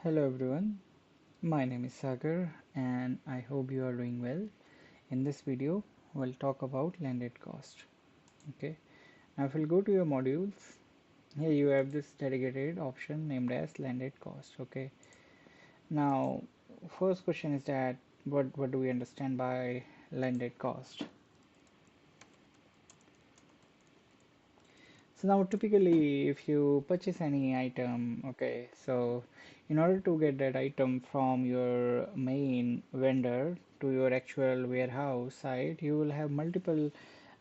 Hello everyone, my name is Sagar and I hope you are doing well. In this video, we'll talk about landed cost. Okay, now if we'll go to your modules, here you have this dedicated option named as landed cost. Okay, now first question is that what do we understand by landed cost? So now typically if you purchase any item, okay, so in order to get that item from your main vendor to your actual warehouse site, you will have multiple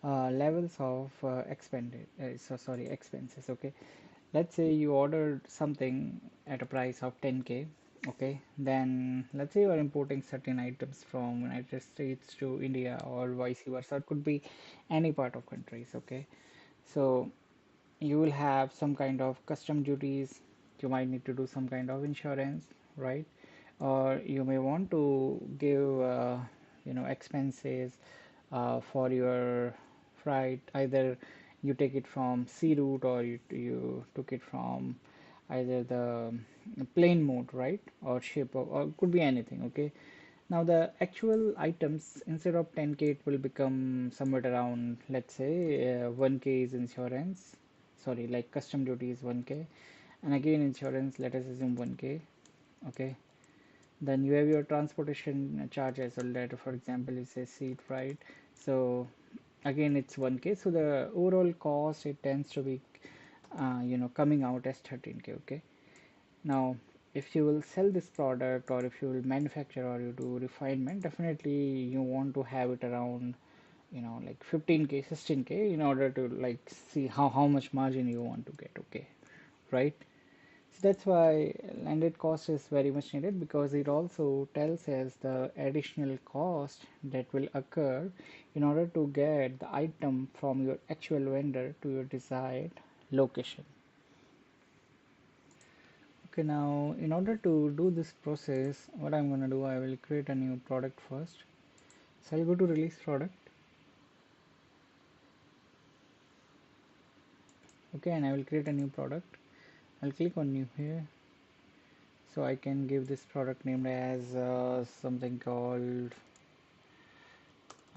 levels of expenses. Okay, let's say you ordered something at a price of 10K. Okay, then let's say you are importing certain items from United States to India or vice versa. It could be any part of countries. Okay, so you will have some kind of custom duties. You might need to do some kind of insurance, right? Or you may want to give expenses for your flight. Either you take it from sea route or you took it from either the plane mode, right? Or ship, or could be anything. Okay, now the actual items, instead of 10K, it will become somewhere around, let's say 1K is insurance, sorry, like custom duty is 1K, and again insurance, let us assume 1K. Okay, then you have your transportation charge as well, that for example is a seat, right? So again it's 1K, so the overall cost, it tends to be coming out as 13K. Okay, now, if you will sell this product or if you will manufacture or you do refinement, definitely you want to have it around, like 15K, 16K in order to like see how much margin you want to get. Okay, right? So that's why landed cost is very much needed, because it also tells us the additional cost that will occur in order to get the item from your actual vendor to your desired location. Okay, now in order to do this process, what I'm going to do, I will create a new product first. So I'll go to release product. Okay, and I will create a new product. I'll click on new here. So I can give this product named as something called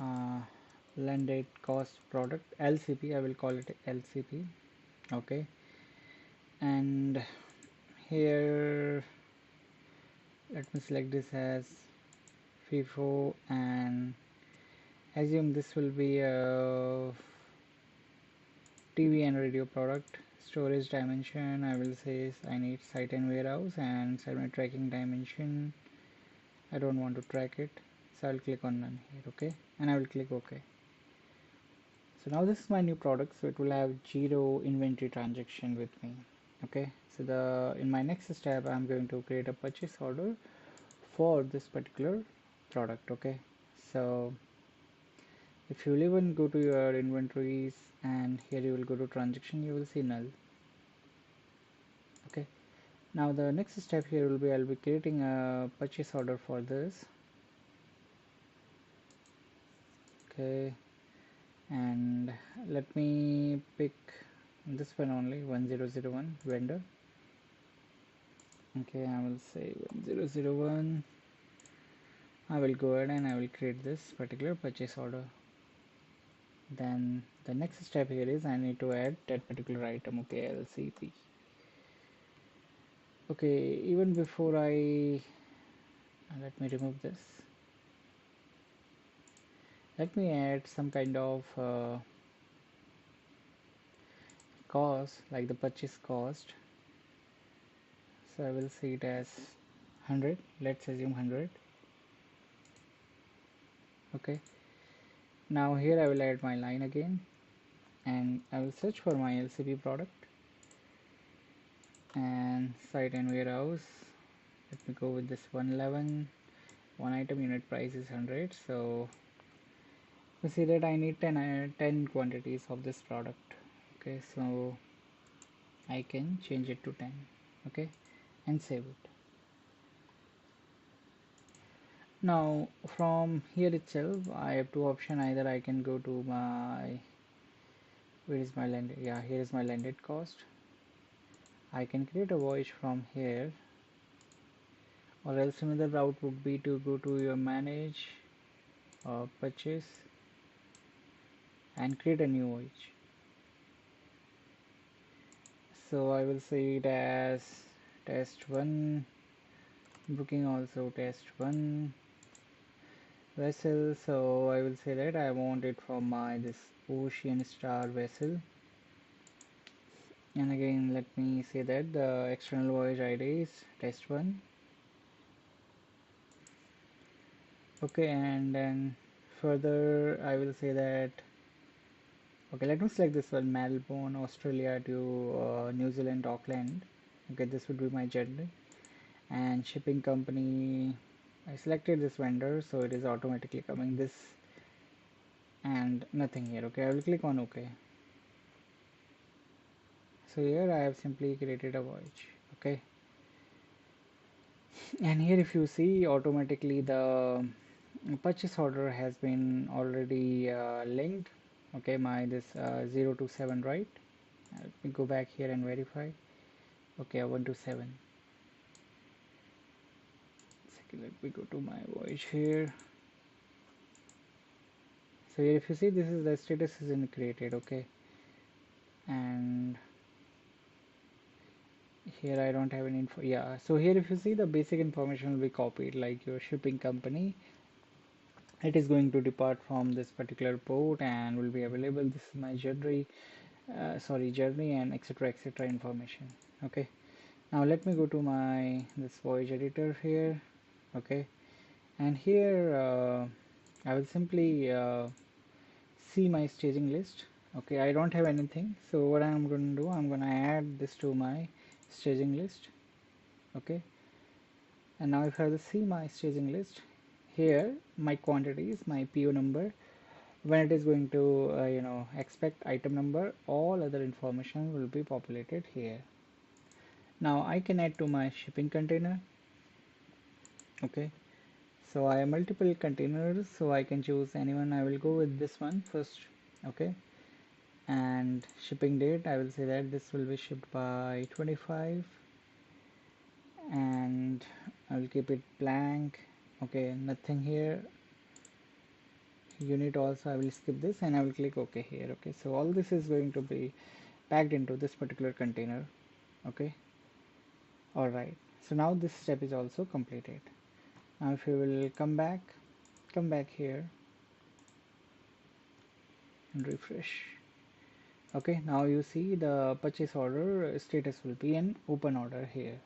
uh, landed cost product, LCP. I will call it LCP. Okay, and here let me select this as FIFO and assume this will be a TV and radio product. Storage dimension, I will say I need site and warehouse, and set my tracking dimension. I don't want to track it, so I'll click on none here. Okay, and I will click OK. So now this is my new product, so it will have 0 inventory transaction with me. Okay, so in my next step I'm going to create a purchase order for this particular product. Okay, so if you will even go to your inventories and here you will go to transaction, you will see null. Okay, now the next step here will be, I'll be creating a purchase order for this. Okay, and let me pick this one only, 1001 vendor. Okay, I will say 1001. I will go ahead and I will create this particular purchase order. Then the next step here is I need to add that particular item. Okay, LCP. Okay, even before let me remove this. Let me add some kind of cost, like the purchase cost. So I will see it as 100. Let's assume 100. Okay, now here I will add my line again, and I will search for my LCP product and site and warehouse. Let me go with this 111. One item unit price is 100, so we see that I need 10 quantities of this product. Okay, so I can change it to 10. Okay, and save it. Now from here itself I have two options. Either I can go to my, where is my landed, yeah, here is my landed cost. I can create a voyage from here. or else another route would be to go to your manage or purchase and create a new voyage. So I will say it as test 1 booking, also test 1 vessel. So I will say that I want it for my this Ocean Star vessel, and again let me say that the external voyage ID is test 1. Okay, and then further I will say that, okay, let me select this one, Melbourne Australia to New Zealand Auckland. Okay, this would be my journey. And shipping company, I selected this vendor, so it is automatically coming this, and nothing here. Okay, I will click on OK. So here I have simply created a voyage. Okay, and here if you see, automatically the purchase order has been already linked. Okay, my this 0 to 7, right? Let me go back here and verify. Okay, 1 to 7. Second, let me go to my voyage here. So here if you see, this is the status isn't created. Okay, and here I don't have any info. Yeah, so here if you see, the basic information will be copied, like your shipping company, it is going to depart from this particular port and will be available. This is my journey and etc information. Okay, now let me go to my this voyage editor here. Okay, and here I will simply see my staging list. Okay, I don't have anything, so what I'm going to do, I'm going to add this to my staging list. Okay, and now if I see my staging list, here my quantities, my PO number, when it is going to expect item number, all other information will be populated here. Now I can add to my shipping container. Okay, so I have multiple containers, so I can choose anyone. I will go with this one first. Okay, and shipping date, I will say that this will be shipped by 25, and I will keep it blank. Okay, nothing here. Unit also I will skip this, and I will click OK here. Okay, so all this is going to be packed into this particular container. Okay, all right, so now this step is also completed. Now if you will come back here and refresh. Okay, now you see the purchase order status will be an open order here.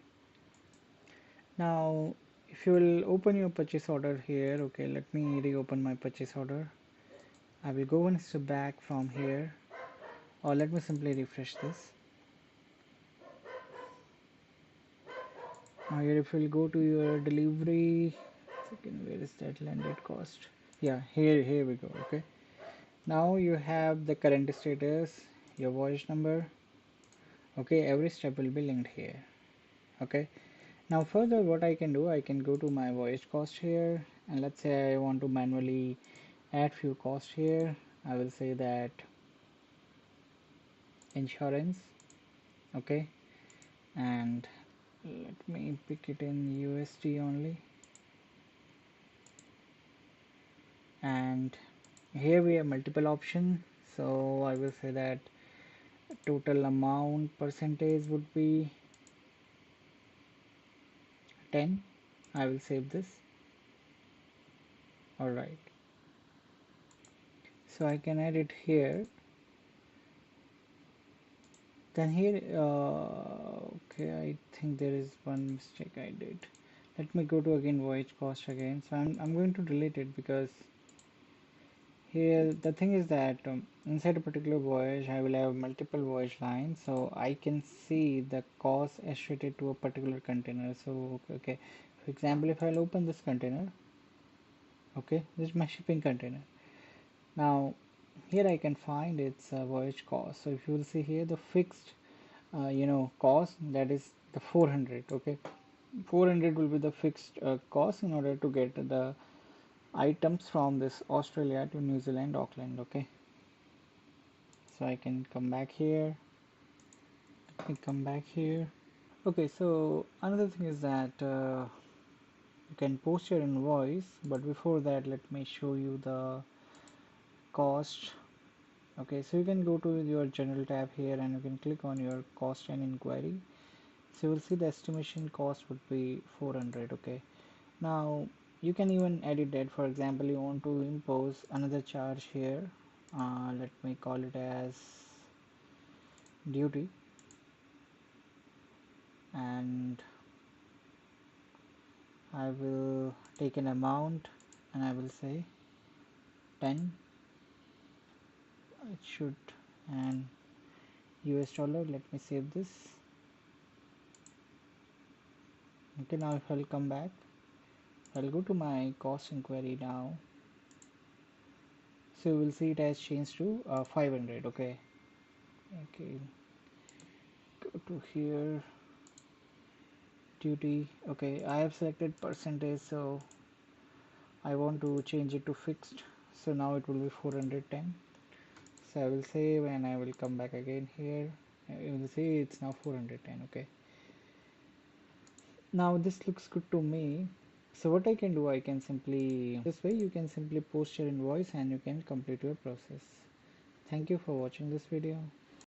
Now if you will open your purchase order here, okay, let me reopen my purchase order. I will go one step back from here, or let me simply refresh this. Now here if you will go to your delivery, second, where is that landed cost? Yeah, here we go. Okay, now you have the current status, your voyage number. Okay, every step will be linked here. Okay, now further what I can do, I can go to my voyage cost here, and let's say I want to manually add few costs here. I will say that insurance. Okay, and let me pick it in USD only, and here we have multiple options. So I will say that total amount percentage would be 10. I will save this. Alright, so I can add it here. Then here okay, I think there is one mistake I did. Let me go to again voyage cost again. So I'm going to delete it, because here the thing is that inside a particular voyage I will have multiple voyage lines, so I can see the cost associated to a particular container. So okay, for example, if I'll open this container, okay, this is my shipping container. Now here I can find its voyage cost. So if you will see here, the fixed cost, that is the 400. Okay, 400 will be the fixed cost in order to get the items from this Australia to New Zealand Auckland. Okay, so I can come back here. Okay, so another thing is that you can post your invoice, but before that let me show you the cost. Okay, so you can go to your general tab here and you can click on your cost and inquiry. So you will see the estimation cost would be 400. Okay, now you can even edit that. For example, you want to impose another charge here. Let me call it as duty, and I will take an amount and I will say 10. It should, and US dollar. Let me save this. Okay, now if I'll come back, I'll go to my cost inquiry now. So you will see it has changed to 500. Okay, go to here, duty. Okay, I have selected percentage, so I want to change it to fixed, so now it will be 410. So I will save and I will come back again here. You will see it's now 410. Okay, now this looks good to me. So what I can do, I can simply, this way you can simply post your invoice and you can complete your process. Thank you for watching this video.